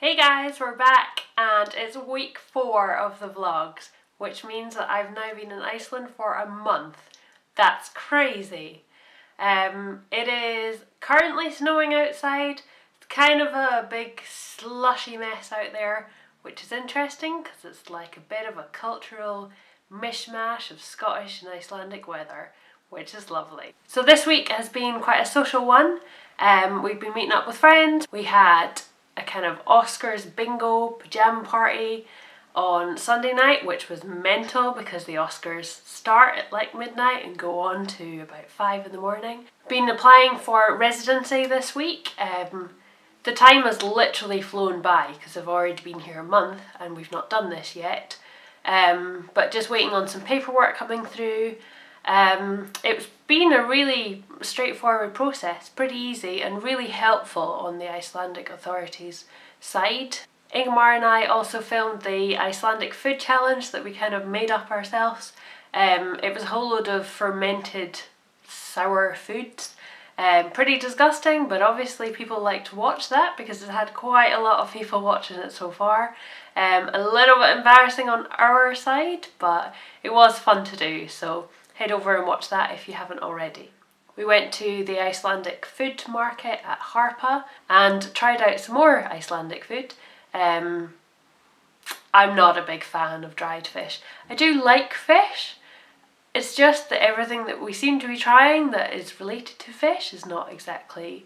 Hey guys, we're back and it's week 4 of the vlogs, which means that I've now been in Iceland for a month. That's crazy. It is currently snowing outside. It's kind of a big slushy mess out there, which is interesting because it's like a bit of a cultural mishmash of Scottish and Icelandic weather, which is lovely. So this week has been quite a social one. We've been meeting up with friends. We had a kind of Oscars bingo pyjama party on Sunday night, which was mental because the Oscars start at like midnight and go on to about 5 in the morning. Been applying for residency this week. The time has literally flown by because I've already been here a month and we've not done this yet. But just waiting on some paperwork coming through. It's been a really straightforward process, pretty easy and really helpful on the Icelandic authorities' side. Ingmar and I also filmed the Icelandic food challenge that we kind of made up ourselves. It was a whole load of fermented sour foods. Pretty disgusting, but obviously people like to watch that because it's had quite a lot of people watching it so far. A little bit embarrassing on our side, but it was fun to do, so head over and watch that if you haven't already. We went to the Icelandic food market at Harpa and tried out some more Icelandic food. I'm not a big fan of dried fish. I do like fish. It's just that everything that we seem to be trying that is related to fish is not exactly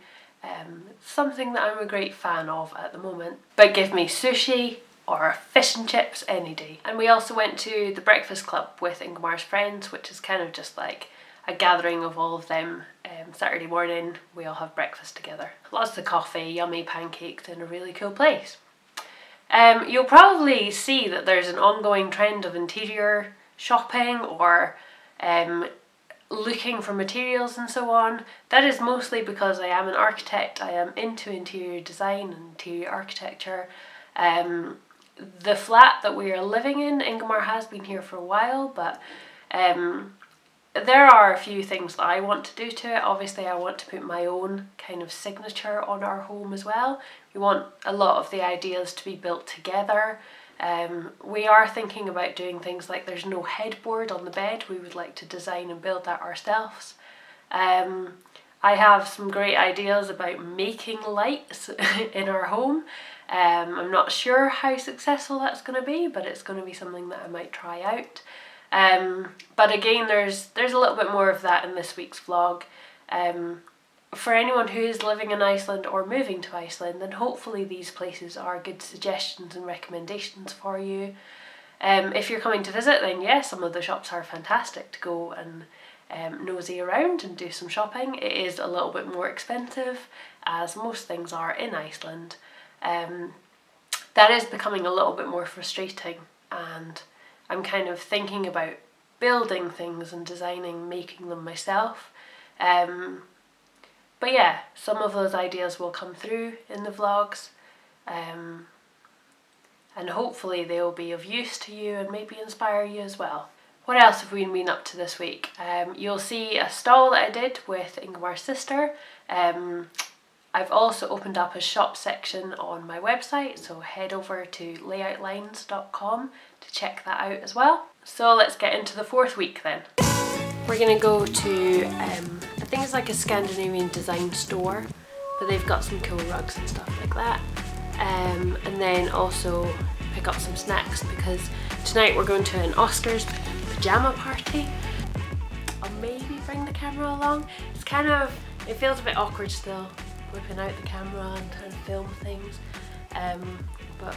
something that I'm a great fan of at the moment. But give me sushi or fish and chips any day. And we also went to the breakfast club with Ingmar's friends, which is kind of just like a gathering of all of them. Saturday morning we all have breakfast together. Lots of coffee, yummy pancakes in a really cool place. You'll probably see that there's an ongoing trend of interior shopping or looking for materials and so on. That is mostly because I am an architect. I am into interior design and interior architecture. The flat that we are living in, Ingmar has been here for a while, but there are a few things that I want to do to it. Obviously I want to put my own kind of signature on our home as well. We want a lot of the ideas to be built together. We are thinking about doing things like there's no headboard on the bed. We would like to design and build that ourselves. I have some great ideas about making lights in our home. I'm not sure how successful that's going to be, but it's going to be something that I might try out. But again, there's a little bit more of that in this week's vlog. For anyone who is living in Iceland or moving to Iceland, then hopefully these places are good suggestions and recommendations for you. If you're coming to visit, then yes, some of the shops are fantastic to go and nosy around and do some shopping. It is a little bit more expensive, as most things are in Iceland. That is becoming a little bit more frustrating, and I'm kind of thinking about building things and designing, making them myself. But yeah, some of those ideas will come through in the vlogs, and hopefully they'll be of use to you and maybe inspire you as well. What else have we been up to this week? You'll see a stall that I did with Ingmar's sister. I've also opened up a shop section on my website, so head over to layoutlines.com to check that out as well. So let's get into the 4th week then. We're going to go to, I think it's like a Scandinavian design store, but they've got some cool rugs and stuff like that. And then also pick up some snacks because tonight we're going to an Oscars pyjama party. I'll maybe bring the camera along. It feels a bit awkward still, whipping out the camera and trying to film things. But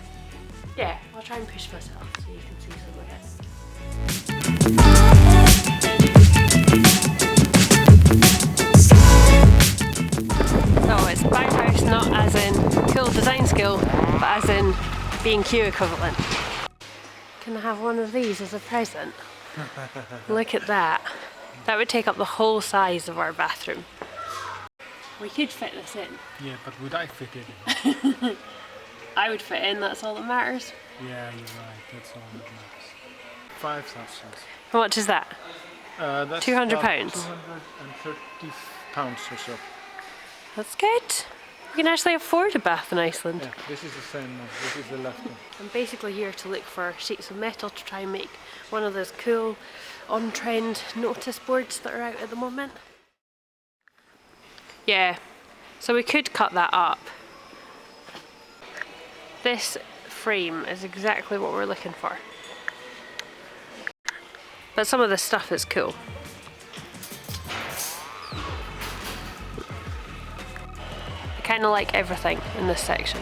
yeah, I'll try and push myself so you can see some of it. So it's Bauhaus, not as in cool design skill, but as in being Q equivalent. Can I have one of these as a present? Look at that. That would take up the whole size of our bathroom. We could fit this in. Yeah, but would I fit it in? I would fit in, that's all that matters. Yeah, you're right, that's all that matters. 5,000. How much is that? That's £200? £230 or so. That's good. You can actually afford a bath in Iceland. Yeah, this is the same one. This is the left one. I'm basically here to look for sheets of metal to try and make one of those cool on-trend notice boards that are out at the moment. Yeah, so we could cut that up. This frame is exactly what we're looking for. But some of this stuff is cool. I kind of like everything in this section.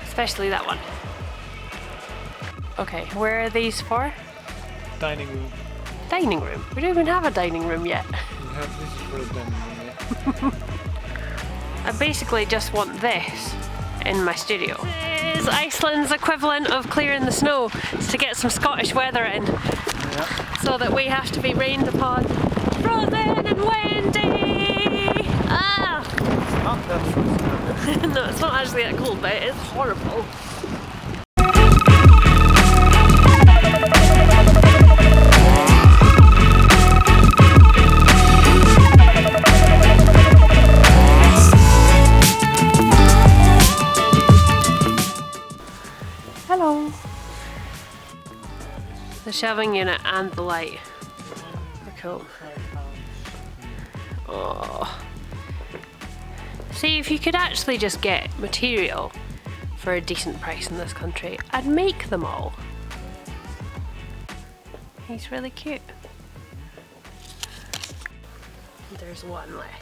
Especially that one. Okay, where are these for? Dining room. Dining room? We don't even have a dining room yet. This is for a dining room, yeah. I basically just want this in my studio. This is Iceland's equivalent of clearing the snow. It's to get some Scottish weather in. Yeah. So that we have to be rained upon. Frozen and windy! Ah! It's not that frozen. No, it's not actually that cold, but it is horrible. Hello. The shelving unit and the light are cool. Oh. See, if you could actually just get material for a decent price in this country, I'd make them all. He's really cute. There's one left.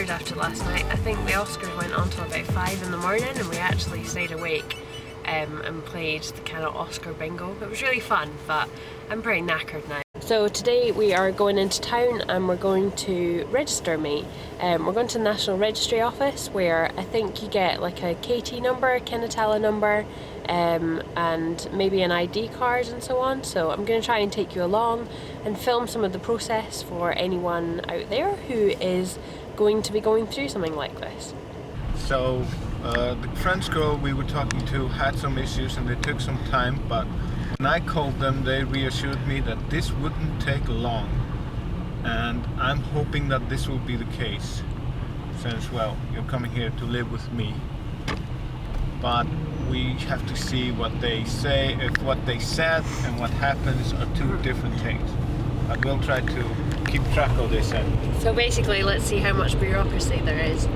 After last night. I think the Oscars went on till about 5 in the morning and we actually stayed awake and played the kind of Oscar bingo. It was really fun, but I'm pretty knackered now. So today we are going into town and we're going to register me. We're going to the National Registry Office where I think you get like a KT number, Kenatala number, and maybe an ID card and so on. So I'm going to try and take you along and film some of the process for anyone out there who is going to be going through something like this. So the French girl we were talking to had some issues and they took some time, but when I called them they reassured me that this wouldn't take long, and I'm hoping that this will be the case since, well, you're coming here to live with me. But we have to see what they say, if what they said and what happens are two different things. But we'll try to keep track of this end. So basically, let's see how much bureaucracy there is.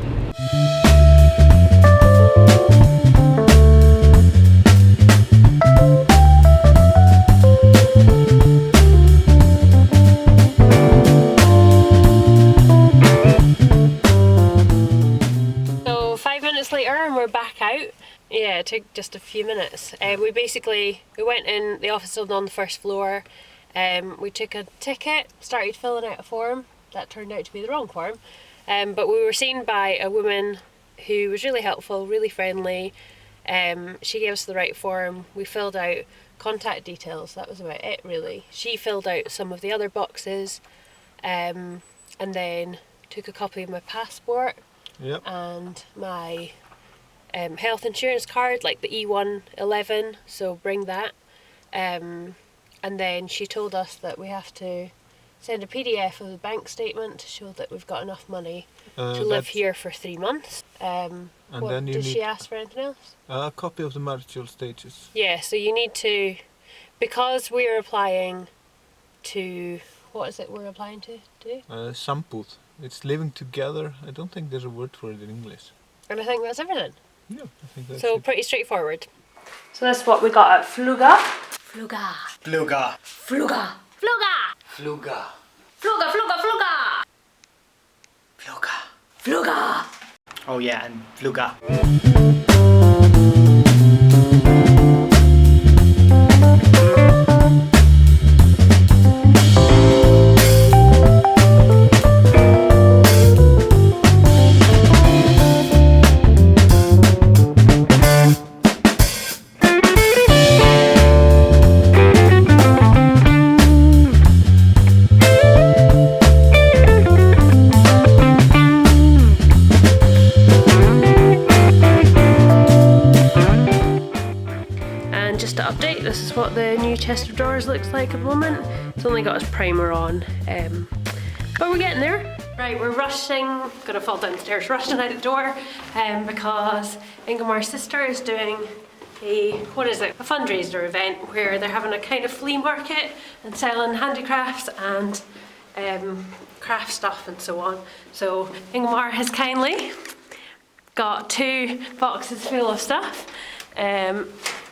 So 5 minutes later and we're back out. Yeah, it took just a few minutes. We went in, the office was on the first floor. We took a ticket, started filling out a form. That turned out to be the wrong form. But we were seen by a woman who was really helpful, really friendly. She gave us the right form. We filled out contact details. That was about it, really. She filled out some of the other boxes, and then took a copy of my passport. Yep. And my health insurance card, like the E111. So bring that. And then she told us that we have to send a PDF of the bank statement to show that we've got enough money to live here for 3 months. And then did she ask for anything else? a copy of the marital status. Yeah, so you need to, because we're applying to, what is it we're applying to do? Sambúð. It's living together. I don't think there's a word for it in English. And I think that's everything. Yeah, I think that's So it. pretty straightforward. So that's what we got at Fluga. Fluga. Fluga. Fluga. Fluga. Fluga. Fluga, fluga, fluga. Fluga! Oh yeah, and fluga. Just to update, this is what the new chest of drawers looks like at the moment. It's only got its primer on, but we're getting there. Right, we're rushing, gonna fall downstairs, rushing out the door because Ingemar's sister is doing a fundraiser event where they're having a kind of flea market and selling handicrafts and craft stuff and so on. So Ingemar has kindly got 2 boxes full of stuff.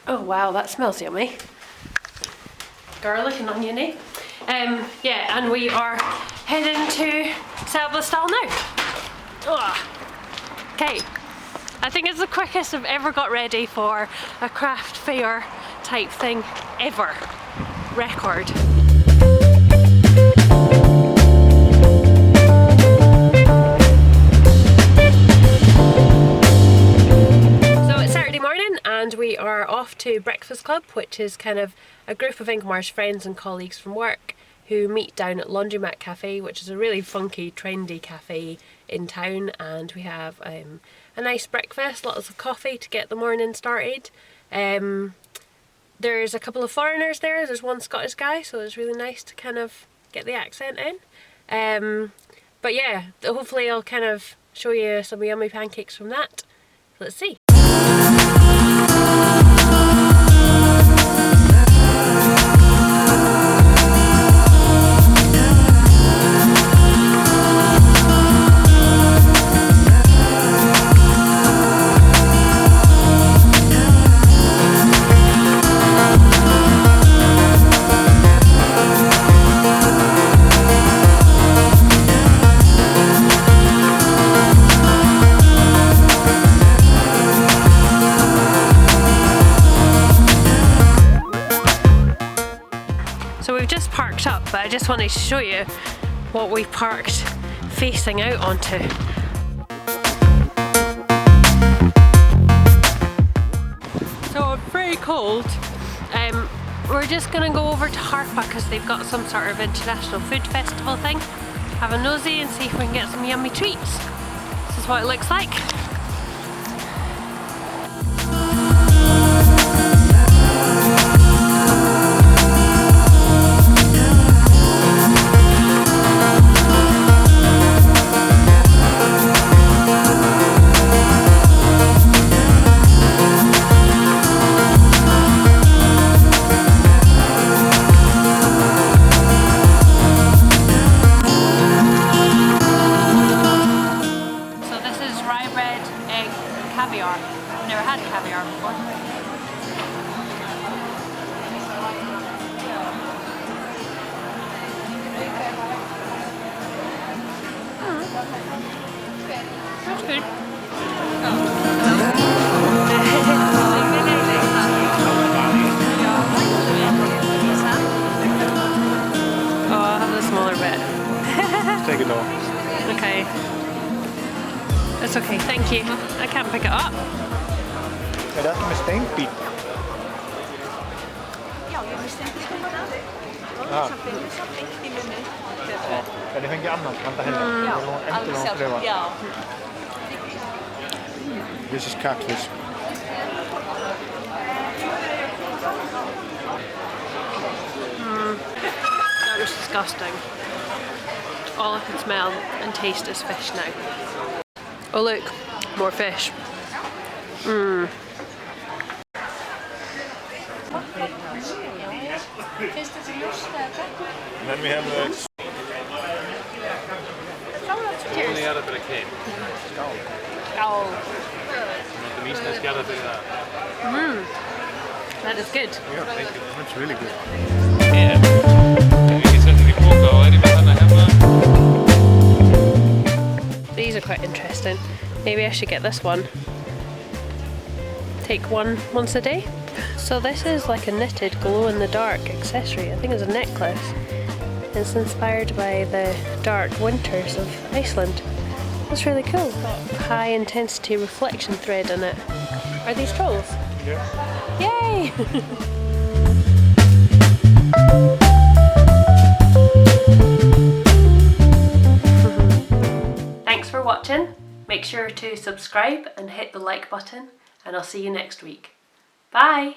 Oh wow, that smells yummy. Garlic and oniony. Yeah, and we are heading to Selblastal now. Okay, I think it's the quickest I've ever got ready for a craft fair type thing ever. Record. And we are off to Breakfast Club, which is kind of a group of Ingemar's friends and colleagues from work who meet down at Laundromat Cafe, which is a really funky, trendy cafe in town, and we have a nice breakfast, lots of coffee to get the morning started. There's a couple of foreigners there, there's one Scottish guy, so it's really nice to kind of get the accent in. But yeah, hopefully I'll kind of show you some yummy pancakes from that. Let's see. So we've just parked up, but I just wanted to show you what we parked facing out onto. So it's very cold. We're just gonna go over to Harpa because they've got some sort of international food festival thing. Have a nosy and see if we can get some yummy treats. This is what it looks like. Caviar. I've never had caviar before. That's good. Oh, I'll have the smaller bit. Let's take it off. Okay. That's okay, thank you. I can't pick it up. Är det med stänkbit? Ja, je moet stänkbit Ja. Ja, det hänger annat. Vänta heller. Ja. This is catfish. That was disgusting. All I can smell and taste is fish now. Oh look, more fish. Mmm. Then we have the only other bit of cake. Oh. The meat is gathered in that. Mmm. That is good. yeah, thank you. That's really good. These These are quite interesting. Maybe I should get this one. Take one once a day. So this is like a knitted glow-in-the-dark accessory. I think it's a necklace. It's inspired by the dark winters of Iceland. That's really cool. Got high intensity reflection thread in it. Are these trolls? Yeah. Yay! Thanks for watching. Make sure to subscribe and hit the like button, and I'll see you next week. Bye!